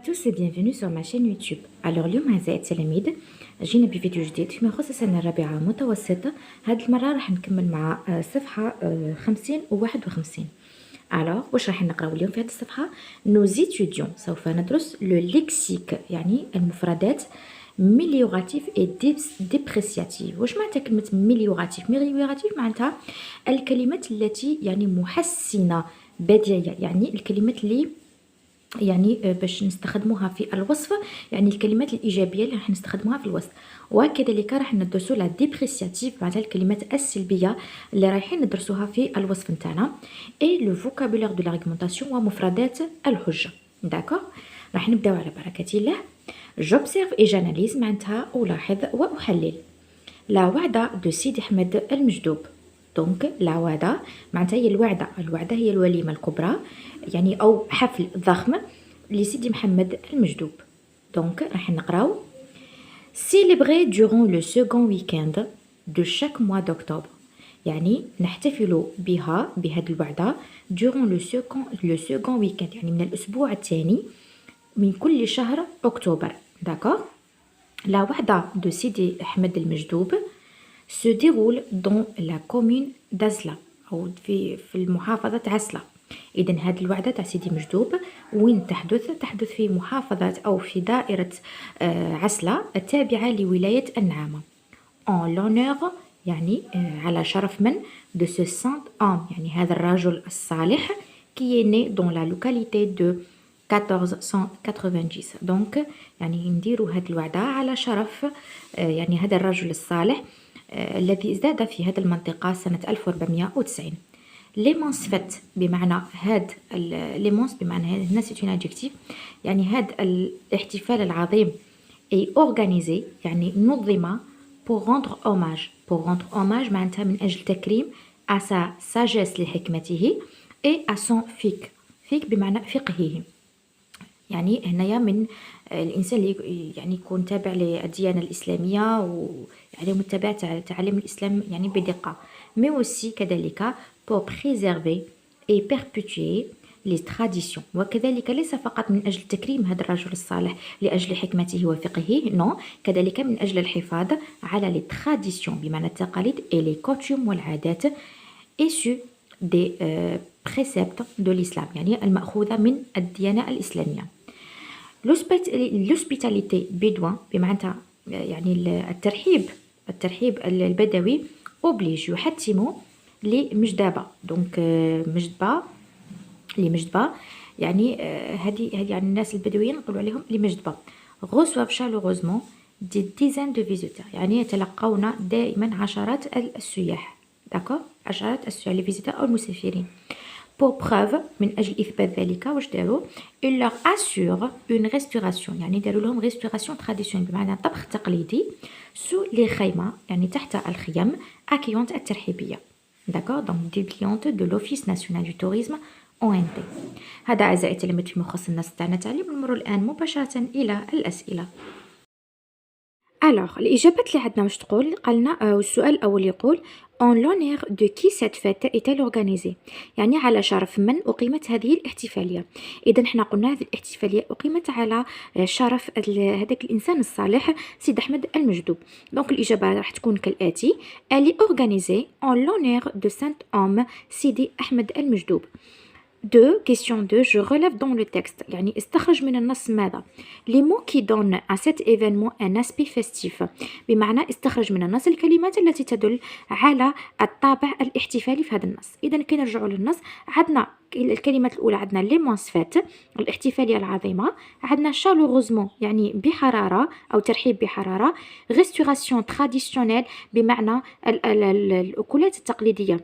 tous et bienvenue sur ma chaîne YouTube. Alors اليوم أعزائي التلاميذ جينا بفيديو جديد فيما يخص السنة الرابعة متوسطة. هاد المرة راح نكمل مع صفحة 50 و 51. alors واش راح نقراو اليوم في هاد الصفحة؟ nous étudions سوف ندرس لو ليكسيك يعني المفردات ميليوراتيف اي ديبريسياتيف. واش معناتها كلمة ميليوراتيف؟ ميليوراتيف معناتها الكلمات التي يعني محسنة بديعية، يعني الكلمات اللي يعني باش نستخدموها في الوصف، يعني الكلمات الإيجابية اللي راح نستخدموها في الوصف. وكذلك راح ندرسو لا ديبريسياتيف معناتها الكلمات السلبية اللي رايحين ندرسوها في الوصف نتاعنا. اي لو فوكابولير دو لارغيومونطاسيون ومفردات الحجة. داكور، راح نبداو على بركة الله. جوبسيرف اي جاناليز معناتها ألاحظ وأحلل. لا وعدة دو سيدي أحمد المجدوب. دونك لا وعدة معناتها هي الوعدة، الوعدة هي الوليمة الكبرى يعني أو حفل ضخم لسيدي محمد المجدوب. دونك راح نقراو célébrer durant le second week-end de chaque mois d'octobre، يعني نحتفل بها بهذه الوعدة durant le second week-end يعني من الأسبوع الثاني من كل شهر أكتوبر. داكور، لا وعدة دو سيدي أحمد المجدوب se déroule dans la commune d'Azla أو في المحافظة عسلة. إذن هذه الوعدة تاع سيدي مجدوب وين تحدث في محافظة أو في دائرة عسلة التابعة لولاية النعامة. en l'honneur يعني على شرف من de ce saint homme يعني هذا الرجل الصالح qui est né dans la localité de 1490. دونك يعني نديروا هذه الوعدة على شرف يعني هذا الرجل الصالح الذي ازداد في هذه المنطقة سنة 1490. ليمونس فت بمعنى هاد ليمونس بمعنى هنا سيت اون ادجكتيف يعني هاد الاحتفال العظيم اي اورغانيزي يعني نظم pour rendre hommage. pour rendre hommage معناتها من أجل تكريم à sa sagesse لحكمته et à son fiqh. fiqh بمعنى فقهه، يعني هنايا من الانسان اللي يعني يكون تابع للديانه الاسلاميه ويعني متبع تعاليم الاسلام يعني بدقه. مي اوسي كذلك pour préserver et perpétuer les traditions. وكذلك ليس فقط من اجل تكريم هذا الرجل الصالح لاجل حكمته وفقهه، نو، كذلك من اجل الحفاظ على لي تراديسيون بمعنى التقاليد et les coutumes والعادات issues des préceptes de l'islam يعني المأخوذة من الديانة الإسلامية. l'hospitalité bédouin بمعنى يعني الترحيب البدوي oblige يحتم لمجدبة. دونك مجدبة يعني هذه يعني الناس البدويين نقولوا عليهم لمجدبة. reçoivent chaleureusement des dizaines de visiteurs يعني يتلقون دائما عشرات السياح. داكور، عشرات السياح لي فيزيتور أو المسافرين. pour preuve من أجل إثبات ذلك واش داروا il leur assure une restauration يعني داروا لهم restauration traditionnelle بمعنى طبخ تقليدي sous les خيمة يعني تحت الخيم accueillante الترحيبية. داكور، دونك dépliante de l'Office national du tourisme ONT. هذا أعزائي التلاميذ فيما يخص النص تاعنا تعليم. نمر الآن مباشرة إلى الأسئلة. alors الإجابات اللي عندنا واش تقول؟ قالنا السؤال الأول يقول en l'honneur de qui cette fête est-elle organisée، يعني على شرف من أقيمت هذه الاحتفالية. إذا حنا قلنا هذه الاحتفالية أقيمت على شرف هذاك الإنسان الصالح سيد أحمد المجدوب. دونك الإجابة راح تكون كالآتي: elle est organisée en l'honneur de saint homme سيدي أحمد المجدوب. 2. Question 2. Je relève dans le texte يعني استخرج من النص ماذا؟ Les mots qui donnent à cet événement un aspect festif بمعنى استخرج من النص الكلمات التي تدل على الطابع الاحتفالي في هذا النص. إذا كي نرجعوا للنص عندنا الكلمات الأولى عندنا ليمونس فات الاحتفالية العظيمة، عندنا شالوغوزمون يعني بحرارة أو ترحيب بحرارة، ريستوراسيون تراديسيونيل بمعنى الأكلات التقليدية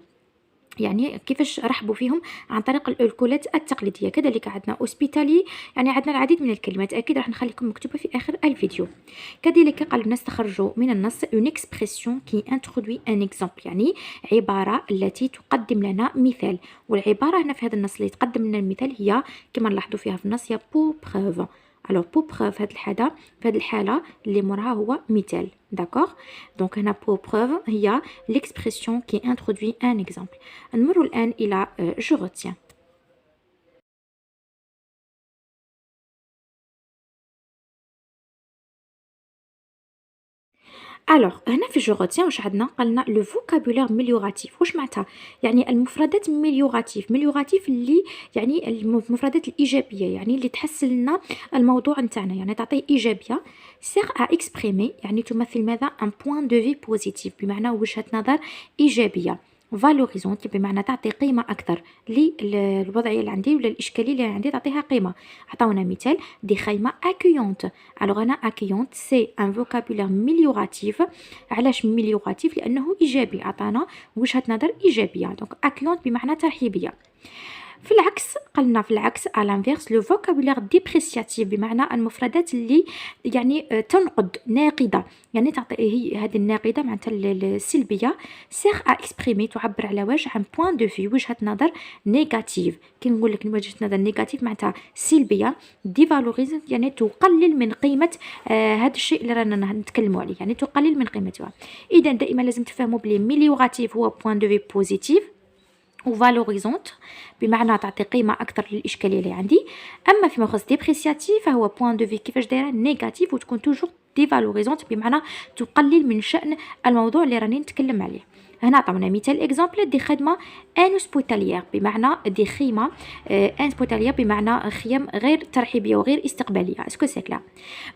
يعني كيفاش رحبوا فيهم عن طريق الأكلات التقليدية. كذلك عندنا اوسبيتالي يعني عندنا العديد من الكلمات أكيد راح نخليكم مكتوبة في آخر الفيديو. كذلك قالوا نستخرجوا من النص une expression qui introduit un exemple يعني عبارة التي تقدم لنا مثال، والعبارة هنا في هذا النص اللي تقدم لنا المثال هي كما نلاحظوا فيها في النص هي pour preuve. alors pour preuve في هذه الحالة اللي مرها هو مثال. d'accord، donc هنا pour preuve هي l'expression qui introduit un exemple. نمر الآن إلى je retiens. الوغ هنا في جو روتيان واش عندنا؟ قالنا لو فوكابولير ميليوراتيف. واش معناتها؟ يعني المفردات ميليوراتيف اللي يعني المفردات الايجابيه، يعني اللي تحسن لنا الموضوع نتاعنا، يعني تعطيه ايجابيه. سيغ ا اكسبريمي يعني تمثل ماذا؟ ان بوين دو في بوزيتيف بمعنى وجهه نظر ايجابيه. فالوريزونت بمعنى تعطي قيمه اكثر للوضعيه اللي عندي ولا الاشكاليه اللي عندي، تعطيها قيمه. عطاونا مثال دي خيمه اكيونت. الوغ انا اكيونت سي ان فوكابولير ميليوراتيف. علاش ميليوراتيف؟ لانه ايجابي، عطانا وجهه نظر ايجابيه. دونك اكيونت بمعنى ترحيبيه. في العكس قلنا في العكس على الانفيرس لو فوكابولير ديبريسياتيف بمعنى المفردات اللي يعني تنقد، ناقده، يعني تعطي هي هذه الناقده معناتها السلبيه. سيغ ا اكسبريمي تعبر على واش؟ عن بوين دو في، وجهه نظر نيجاتيف. كي نقول لك وجهه نظر نيجاتيف معناتها سلبيه. ديفالوريز يعني تقلل من قيمه هذا الشيء اللي رانا نتكلموا عليه، يعني تقلل من قيمته. اذا دائما لازم تفهموا بلي ميليوراتيف هو بوين دو في بوزيتيف، وفالوريزونت بمعنى تعطي قيمه اكثر للاشكاليه اللي عندي. اما فيما يخص ديبريسياتيف فهو بوين دو في كيفاش دايره نيجاتيف، وتكون توجور ديفالوريزونت بمعنى تقلل من شأن الموضوع اللي راني نتكلم عليه. هنا عطاونا مثال اكزامبل دي خدمه انسبوتاليير بمعنى دي خيمه انسبوتاليير بمعنى خيام غير ترحيبيه وغير استقباليه. اسكو سي كلا؟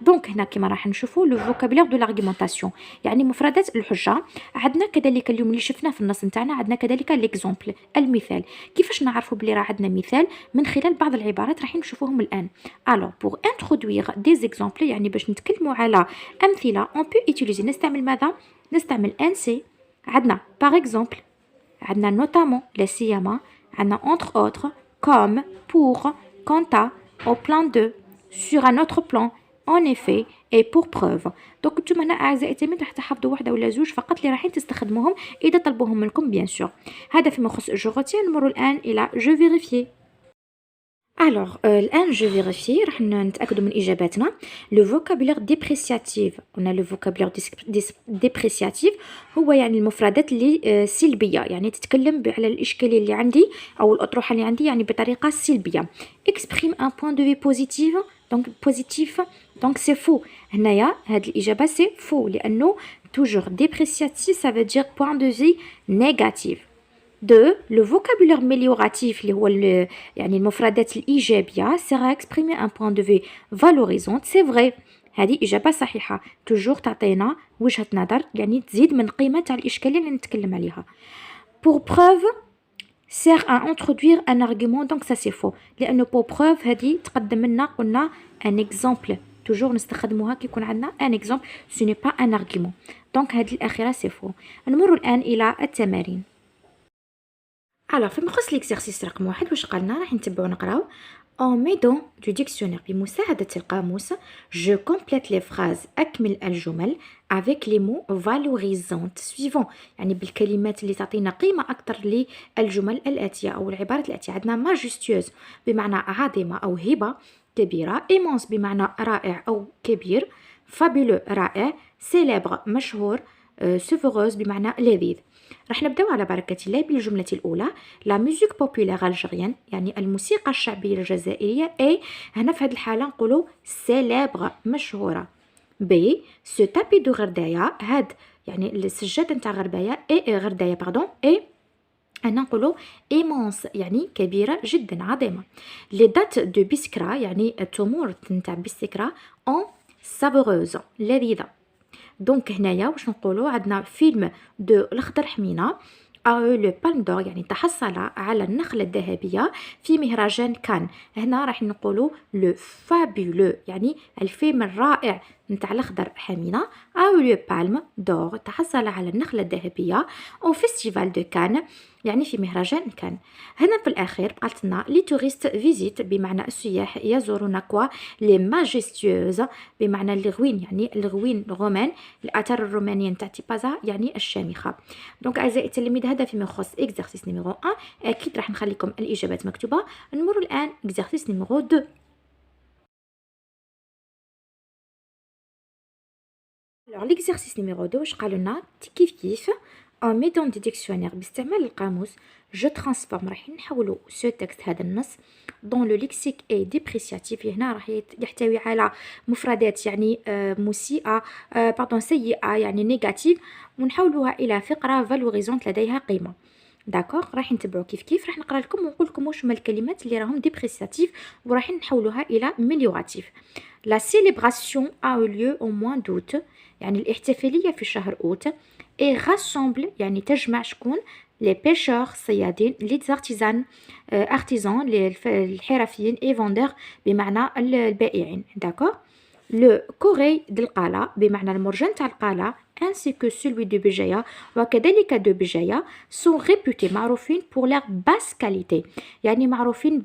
دونك هنا كما راح نشوفوا لو فوكابولير دو لارغيومونطاسيون يعني مفردات الحجه. عندنا كذلك اليوم اللي شفناه في النص نتاعنا عندنا كذلك ليكزامبل المثال. كيفاش نعرفوا بلي راه عندنا مثال؟ من خلال بعض العبارات راح نشوفوهم الان. الوغ بور انترودوير دي زيكزامبل يعني باش نتكلموا على امثله اون بو ايتيليزي نستعمل ماذا؟ نستعمل ان سي. عندنا باغ اكزومبل، عندنا نوتامون لا سيما، عندنا entre autres comme pour quant à au plan de sur un autre plan en effet et pour preuve. دونك نتوما هنا اعزائي التلاميذ راح تحفظوا واحده ولا زوج فقط اللي راح تستخدموهم اذا طلبوهم منكم بيان سور. هذا فيما يخص جو روتيان. نمر الان الى جو فيريفيي. الوغ الان جو فيريفي راح نتاكدوا من اجاباتنا. لو فوكابولير ديبريسياتيف، قلنا لو فوكابولير ديبريسياتيف هو يعني المفردات اللي سلبيه، يعني تتكلم على الاشكاليه اللي عندي او الاطروحه اللي عندي يعني بطريقه سلبيه. اكسبريم ان بوين دو في بوزيتيف، دونك بوزيتيف دونك سي فو. هنايا هاد الاجابه سي فو لانه توجور ديبريسياتيف ça veut dire point de vue négatif. 2. Le vocabulaire amélioratif اللي هو يعني المفردات الإيجابية sera exprimé un point de vue valorisant. c'est vrai. هذه إجابة صحيحة. توجور تعطينا وجهة نظر يعني تزيد من قيمة تاع الإشكالية اللي نتكلم عليها. pour preuve sert à introduire un argument donc ça c'est faux لأنه pour preuve هذه تقدم لنا قلنا un exemple. توجور نستخدموها كي يكون عندنا un exemple ce n'est pas un argument. donc هذه الأخيرة c'est faux. نمر الآن إلى التمارين. Alors فيما يخص ليكزارسيس رقم 1 واش قالنا؟ راح نتبعو نقراو en m'aidant du dictionnaire بمساعدة القاموس je complète les phrases أكمل الجمل avec les mots valorisantes suivants يعني بالكلمات اللي تعطينا قيمة أكثر للجمل الآتية أو العبارات الآتية. عندنا majestueuse بمعنى عظيمة أو هبة كبيرة، immense بمعنى رائع أو كبير، fabuleux رائع، célèbre مشهور، savoureuse بمعنى لذيذ. راح نبداو على بركة الله بالجملة الأولى. لا ميوزيك بوبولير الجيريان يعني الموسيقى الشعبية الجزائرية اي هنا في هذه الحالة نقولوا سيليبر مشهورة. بي سو تابي دو غردايا هاد يعني السجادة نتاع غردايا اي غردايا باردون اي أنا نقولوا إيمونس يعني كبيرة جدا عظيمة. لي دات دو بيسكرا يعني التمور نتاع بيسكرا اون سافوروز لذيذة. دونك هنايا واش نقولوا؟ عندنا فيلم دو الاخضر حمينه او لو بالم دور يعني تحصل على النخله الذهبيه في مهرجان كان. هنا راح نقولوا لو فابولو يعني الفيلم الرائع نتاع الاخضر حمينه او لو بالم دور تحصل على النخله الذهبيه او فيستيفال دو كان يعني في مهرجان كان. هنا في الاخير قالت لنا لي توريست فيزيت بمعنى السياح يزورون كوا لي ماجيستيوز بمعنى الغوين يعني الغوين الرومان الاثار الرومانيه نتاع تيبازا يعني الشامخه. دونك اعزائي التلاميذ هذا فيما يخص اكزرسيس نيميرو 1. اكيد راح نخليكم الاجابات مكتوبه. نمر الان اكزرسيس نيميرو 2. Alors l'exercice numéro 2 واش قالوا لنا كيف en mettant des dictionnaires باستعمال القاموس je transforme راح نحولوا ce texte هذا النص dans le lexique et dépréciatif. هنا راح يحتوي على مفردات يعني مسيئة pardon سيئة يعني نيجاتيف ونحولوها إلى فقرة فالوريزونت لديها قيمة. داكوغ راح نتبعوا كيف راح نقرا لكم ونقول لكم واش هما الكلمات اللي راهم ديبريسياتيف وراح نحولوها الى ميليوراتيف. لا سيليبراسيون a eu lieu au mois d'août يعني الاحتفاليه في شهر اوت اي راسsemble يعني تجمع شكون لي بيشور صيادين لي زارتيزان ارتيزان الحرفيين اي فوندور بمعنى البائعين. داكوغ لو كوري د القاله بمعنى المرجان تاع القاله ainsi que celui de بجاية وكذلك de بجاية sont réputés معروفين pour leur basse qualité يعني معروفين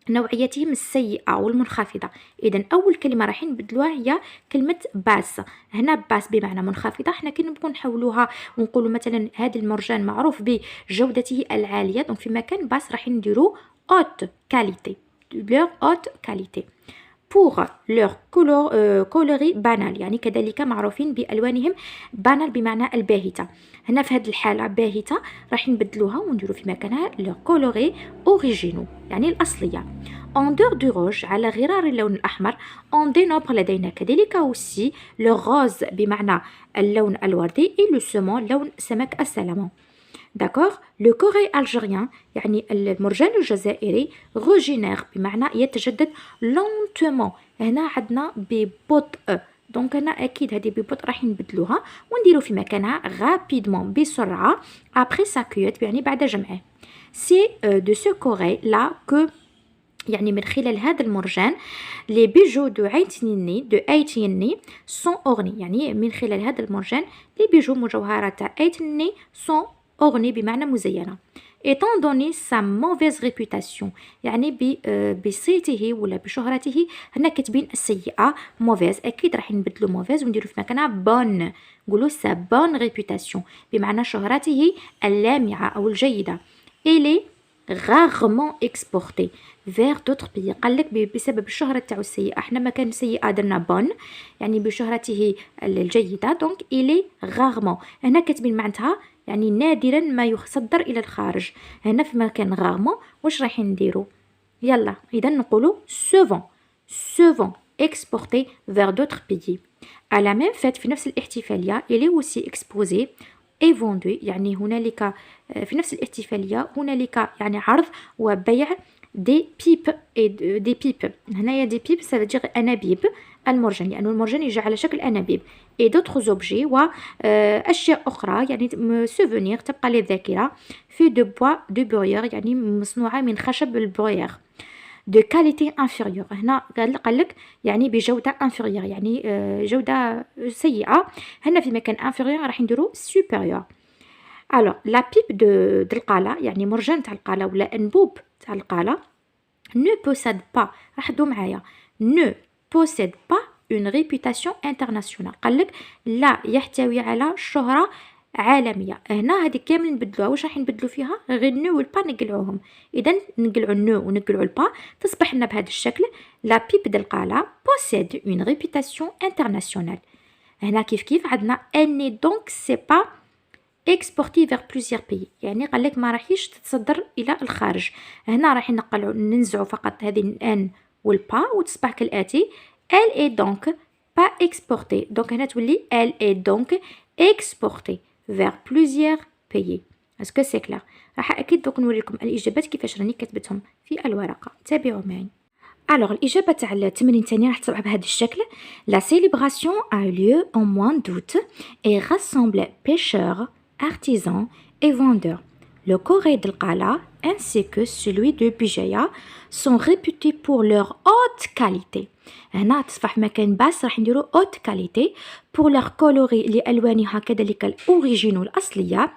بنوعيتهم السيئة والمنخفضة. إذا أول كلمة راح نبدلوها هي كلمة باس. هنا باس بمعنى منخفضة حنا كي نبغوا نحولوها ونقولوا مثلا هذا المرجان معروف بجودته العالية دونك في مكان باس راح نديرو haute qualité leur haute qualité. pour leur coloris banal يعني كذلك معروفين بألوانهم banal بمعنى الباهتة. هنا في هذه الحالة باهتة راح نبدلوها ونديرو في مكانها leur coloris originaux يعني الأصلية. en dehors du rouge على غرار اللون الأحمر on dénombre لدينا كذلك aussi le rose بمعنى اللون الوردي et le saumon لون سمك السلمون. داكوغ لو كوري الجيريان يعني المرجان الجزائري روجينير بمعنى يتجدد لونتومون. هنا عندنا ببطء دونك هنا اكيد هذه ببطء راح نبدلوها ونديرو في مكانها غابيدمون بسرعه ابري سا كويت يعني بعد جمعه. سي دو سو كوري لا كو يعني من خلال هذا المرجان لي بيجو دو ايتيني سون اورني يعني من خلال هذا المرجان لي بيجو مجوهرات ايتيني سون ornée بمعنى مزينة. étant donné sa mauvaise réputation يعني بصيته ولا بشهرته هنا كاتبين السيئة mauvaise أكيد راح نبدلو mauvaise ونديرو في مكانها bonne نقولو sa bonne réputation بمعنى شهرته اللامعة أو الجيدة. elle est rarement exportée vers d'autres pays. قال لك بسبب الشهرة تاعو السيئة احنا ما كان سيئة درنا bonne يعني بشهرته الجيدة دونك il est rarement هنا كاتبين معناتها يعني نادرا ما يصدر الى الخارج. هنا في مكان غارمون واش راح نديرو يلا اذا نقولوا سوفون exporté vers d'autres pays. à la même fête في نفس الاحتفاليه il est aussi exposé et vendu يعني هنالك في نفس الاحتفاليه هنالك يعني عرض وبيع دي بيب دي بيب. هنايا دي بيب سافدير انابيب المرجان لانه المرجان يجي على شكل انابيب اي دوطخ زوبجي واشياء اخرى يعني سوفونير تبقى للذاكره في دو بوا دو بروير يعني مصنوعه من خشب البروير de qualité inférieure. هنا قال لك يعني بجودة inférieure يعني جودة سيئة. هنا في مكان inférieur راح نديرو supérieur. alors la pipe de القالة يعني مرجان تاع القالة ولا انبوب تاع القالة ne possède pas راح دو معايا ne possède pas une réputation internationale. قال لك لا يحتوي على شهرة عالميه. هنا هذه كامل نبدلوها واش راح نبدلو فيها غير نو والبا نقلعوهم. اذا نقلعوا النو ونقلعوا البا تصبح لنا بهذا الشكل لا بيب د القاله possède une réputation internationale. هنا كيف عندنا اني دونك سي با exporté vers plusieurs pays يعني قال لك ما راحيش تتصدر الى الخارج. هنا راح نقلعوا ننزعوا فقط هذه الان والبا وتصبح كالاتي elle est donc pas exportée. donc هنا تولي elle est donc exportée vers plusieurs pays. est-ce que c'est clair؟ راح اكيد دوك نوريكم الاجابات كيفاش راني كتبتهم في الورقه. تابعوا معي. alors الاجابه تاع التمرين الثاني راح تصبح بهذا الشكل. la célébration a eu lieu en mois d'août et rassemble pêcheurs, artisans et vendeurs. le Corée de Qala ainsi que celui de Bijaya sont réputés pour leur haute qualité. هنا تصبح مكان باس راح نديرو haute qualité pour leur coloris لألوانها كذلك الأوريجينو الأصلية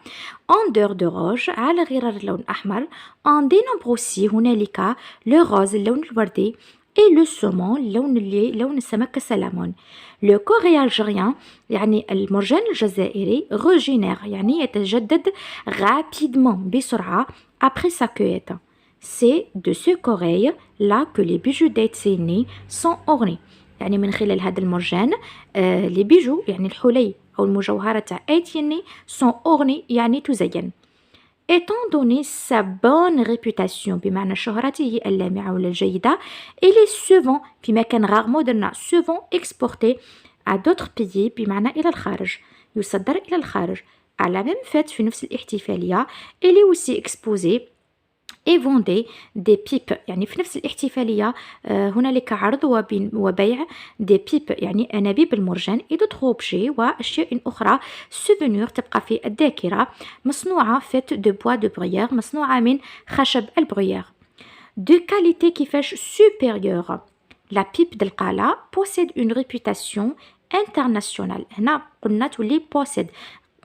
en dehors de rouge على غرار اللون الأحمر en dénombre aussi هنالك le rose اللون الوردي et le saumon لون السمك السلمون. le corail algérien يعني المرجان الجزائري originaire يعني يتجدد rapidement بسرعة après sa cueillette. c'est de ce corail là que les bijoux d'Etséni sont ornés. يعني من خلال هذا المرجان les bijoux يعني الحلي أو المجوهرات تاع أيتيني sont ornées يعني تزين. Étant donné sa bonne réputation بمعنى شهرته اللامعة ولا الجيدة, il est souvent فيما كان rarement درنا souvent exporté à d'autres pays بمعنى إلى الخارج, يصدر إلى الخارج. À la même fête في نفس الاحتفالية, il est aussi exposé et vendait des pipes يعني في نفس الاحتفالية هنالك عرض وبيع des pipes يعني أنابيب المرجان et d'autres objets وأشياء أخرى souvenirs تبقى في الذاكرة مصنوعة faite de bois de bruyère مصنوعة من خشب البرويير de qualité كيفاش supérieure. La pipe d'Alcala possède une réputation internationale. هنا قلنا تولي possède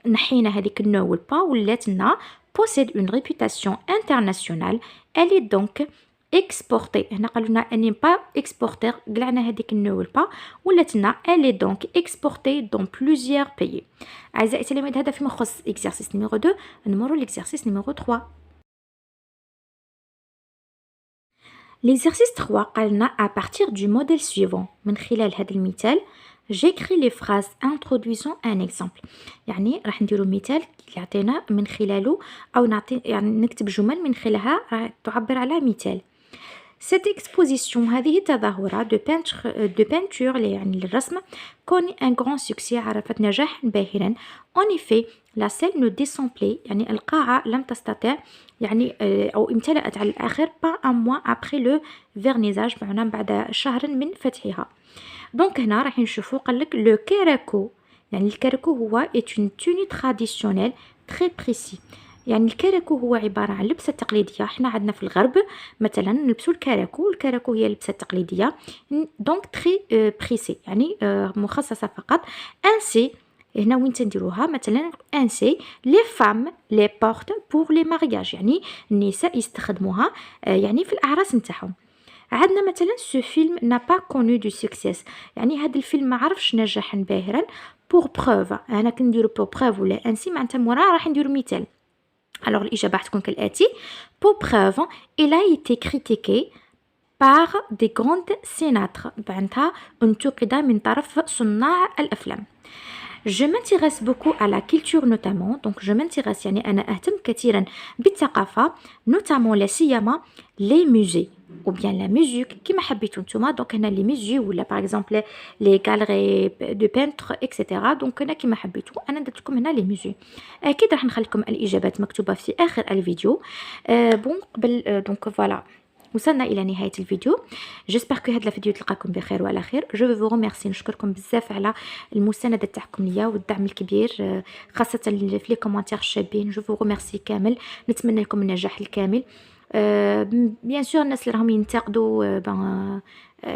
نحينا هذيك النو والبا ولات لنا possède une réputation internationale. Elle est donc exportée. هنا قالوا لنا أني با exporter قلعنا هذيك النو والبا ولات لنا elle est donc exportée dans plusieurs pays. أعزائي التلاميذ هذا فيما يخص exercice numéro 2. نمروا l'exercice numéro 3. L'exercice 3 قال لنا à partir du modèle suivant من خلال هذا المثال j'écris les phrases introduisant un exemple. يعني راح نديرو مثال يعطينا من خلاله أو نعطي يعني نكتب جمل من خلالها راح تعبر على مثال. Cette exposition هذه التظاهرة de peinture يعني الرسم connaît un grand succès عرفت نجاح باهرا. En effet la salle ne descend plus يعني القاعة لم تستطع يعني أو امتلأت على الآخر pas un mois après le vernissage معناه بعد شهر من فتحها. دونك هنا راح نشوفو قالك لو كاراكو يعني الكاراكو هو est une tenue traditionnelle très précis. يعني الكاراكو هو عبارة عن لبسة تقليدية. احنا عندنا في الغرب مثلا نلبسو الكاراكو. الكاراكو هي لبسة تقليدية دونك تري بريسي يعني مخصصة فقط. انسي هنا وين تنديروها مثلا انسي لي فام لي بورت بور لي مارياج يعني النساء يستخدموها يعني في الأعراس نتاعهم. عندنا مثلا ce film n'a pas connu du succès يعني هذا الفيلم ما عرفش نجاحا باهرا. pour preuve انا كنديرو pour preuve ولا انسي معناتها مورا راح نديرو مثال. alors الإجابة تكون كالآتي pour preuve il a été critiqué par des grandes sénatres معناتها انتقد من طرف صناع الأفلام. Je m'intéresse beaucoup à la culture notamment. Donc je m'intéresse يعني أنا أهتم كثيرا بالثقافة notamment لا سيما les musées ou bien la musique كما حبيتو نتوما. دونك هنا les musées ولا par exemple les galeries de peintres etc. دونك هنا كما حبيتو أنا درت لكم هنا les musées. أكيد راح نخلي لكم الإجابات مكتوبة في آخر الفيديو. بون قبل دونك فوالا وصلنا الى نهايه الفيديو. جيسبر كو هاد الفيديو تلقاكم بخير وعلى خير. جو فو ريميرسي نشكركم بزاف على المسانده تاعكم ليا والدعم الكبير خاصه في لي كومونتير الشابين. جو فو ريميرسي كامل. نتمنى لكم النجاح الكامل. بيان سور الناس اللي راهم ينتقدوا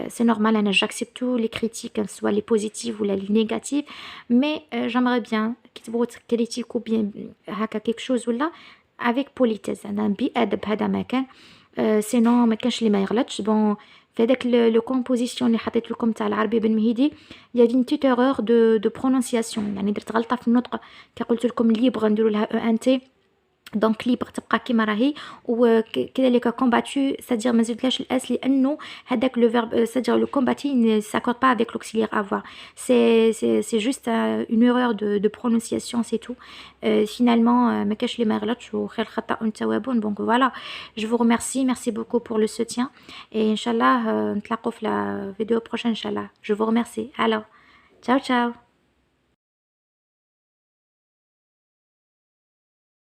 سي نورمال انا جاكسبتو لي كريتيك سوا لي بوزيتيف ولا لي نيجاتيف مي جامري بيان كي تبغوا تكريتيكو بيان هكا كيك شوز ولا افيك بوليتيز انا بادب هذا ما كان سينو ما كانش اللي ما يغلطش. بون في هذاك لو كومبوزيسيون اللي حطيت لكم تاع العربي بن مهيدي يا دي تيت ايرور دو برونونسياسيون يعني درت غلطه في النطق كي قلت لكم ليبر نديروا لها او ان تي دونك ليبر تبقى كيما راهي وكذلك كومباتو سادير ما زدتلاش الاس لانه هذاك لو فيرب سادير لو كومباتي ne s'accorde pas avec l'auxiliaire avoir. C'est juste une erreur de prononciation c'est tout. Finalement ما كاش اللي ما يغلطش وخير خطأ تواب. دونك فوالا je vous remercie. Merci beaucoup pour le soutien et inchallah نتلاقوا في la vidéo prochaine inchallah. Je vous remercie. Alors ciao ciao.